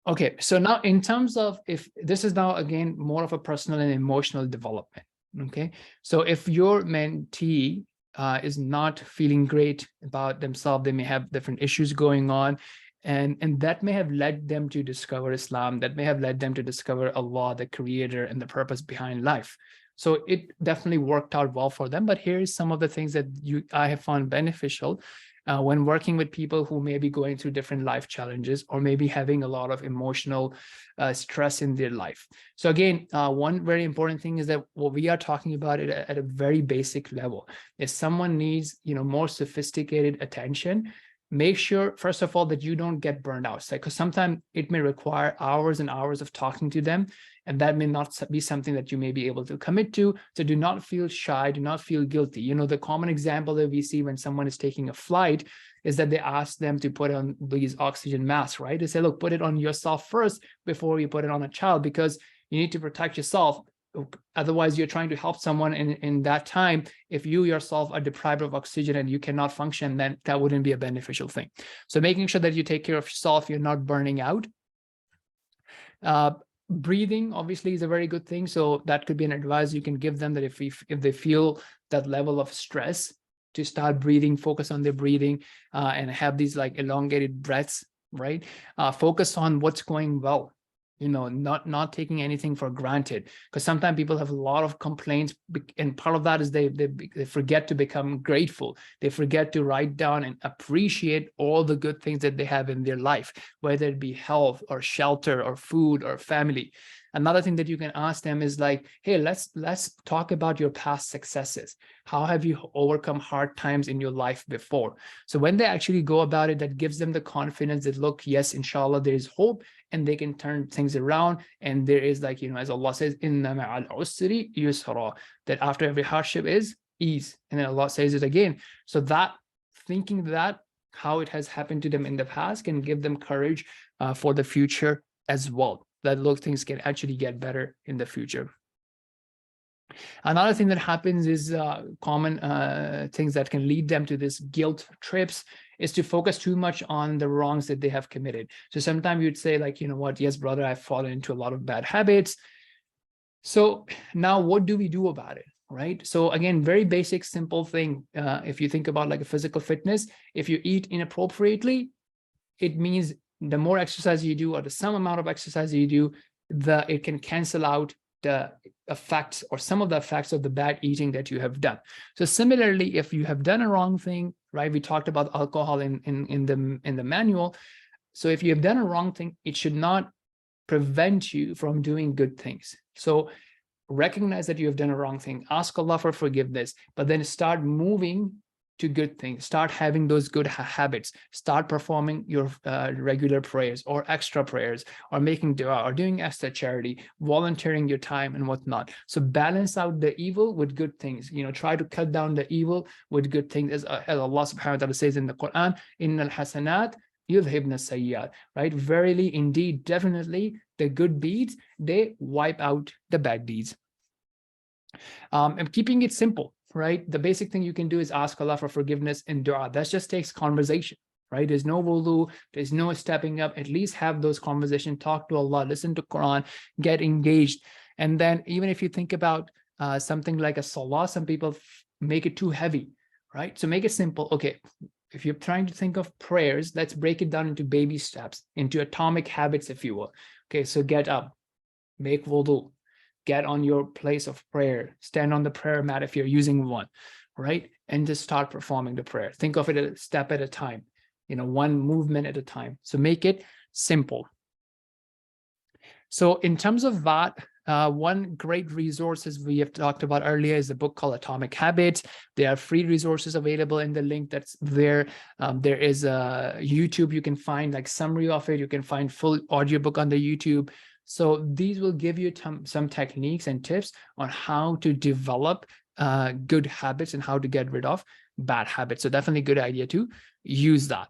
Okay, so now in terms of, if this is now again more of a personal and emotional development, okay? So if your mentee is not feeling great about themselves, they may have different issues going on, and that may have led them to discover Islam, that may have led them to discover Allah, the creator, and the purpose behind life. So it definitely worked out well for them, but here's some of the things that I have found beneficial when working with people who may be going through different life challenges or maybe having a lot of emotional stress in their life. So again, one very important thing is that what we are talking about it at a very basic level. If someone needs, more sophisticated attention, make sure, first of all, that you don't get burned out. Because sometimes it may require hours and hours of talking to them, and that may not be something that you may be able to commit to. So do not feel shy, do not feel guilty. The common example that we see when someone is taking a flight is that they ask them to put on these oxygen masks, right? They say, look, put it on yourself first before you put it on a child, because you need to protect yourself. Otherwise, you're trying to help someone in that time. If you yourself are deprived of oxygen and you cannot function, then that wouldn't be a beneficial thing. So making sure that you take care of yourself, you're not burning out. Breathing obviously is a very good thing. So that could be an advice you can give them, that if they feel that level of stress, to start breathing, focus on their breathing, and have these like elongated breaths, right? Focus on what's going well. Not taking anything for granted, because sometimes people have a lot of complaints, and part of that is they forget to become grateful. They forget to write down and appreciate all the good things that they have in their life, whether it be health or shelter or food or family. Another thing that you can ask them is like, hey, let's talk about your past successes. How have you overcome hard times in your life before? So when they actually go about it, that gives them the confidence that, look, yes, inshallah, there is hope, and they can turn things around. And there is, like, as Allah says, inna ma'al usri yusra, that after every hardship is ease. And then Allah says it again. So that, thinking that how it has happened to them in the past can give them courage for the future as well, that look, things can actually get better in the future. Another thing that happens is common things that can lead them to this guilt trips is to focus too much on the wrongs that they have committed. So sometimes you'd say, like, what, yes, brother, I've fallen into a lot of bad habits. So now what do we do about it, right? So again, very basic, simple thing. If you think about like a physical fitness, if you eat inappropriately, it means the more exercise you do, or the some amount of exercise you do, it can cancel out the effects or some of the effects of the bad eating that you have done. So similarly, if you have done a wrong thing, right? We talked about alcohol in the manual. So if you have done a wrong thing, it should not prevent you from doing good things. So recognize that you have done a wrong thing, ask Allah for forgiveness, but then start moving to good things. Start having those good habits. Start performing your regular prayers or extra prayers, or making dua, or doing extra charity, volunteering your time and whatnot. So balance out the evil with good things. Try to cut down the evil with good things, as Allah subhanahu wa ta'ala says in the Quran, innal hasanat yudhibna sayyat, right? Verily, indeed, definitely, the good deeds, they wipe out the bad deeds. And keeping it simple, right? The basic thing you can do is ask Allah for forgiveness and dua. That just takes conversation, right? There's no wudu, there's no stepping up. At least have those conversations, talk to Allah, listen to Quran, get engaged. And then even if you think about something like a salah, some people make it too heavy, right? So make it simple. Okay, if you're trying to think of prayers, let's break it down into baby steps, into atomic habits, if you will. Okay, so get up, make wudu, get on your place of prayer, stand on the prayer mat if you're using one, right? And just start performing the prayer. Think of it a step at a time, one movement at a time. So make it simple. So in terms of that, one great resource, as we have talked about earlier, is a book called Atomic Habits. There are free resources available in the link that's there. There is a YouTube, you can find like summary of it. You can find full audiobook on the YouTube. So these will give you some techniques and tips on how to develop good habits and how to get rid of bad habits. So definitely a good idea to use that.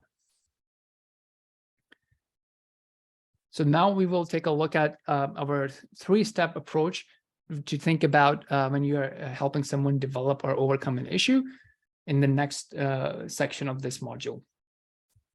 So now we will take a look at our 3-step approach to think about when you are helping someone develop or overcome an issue in the next section of this module.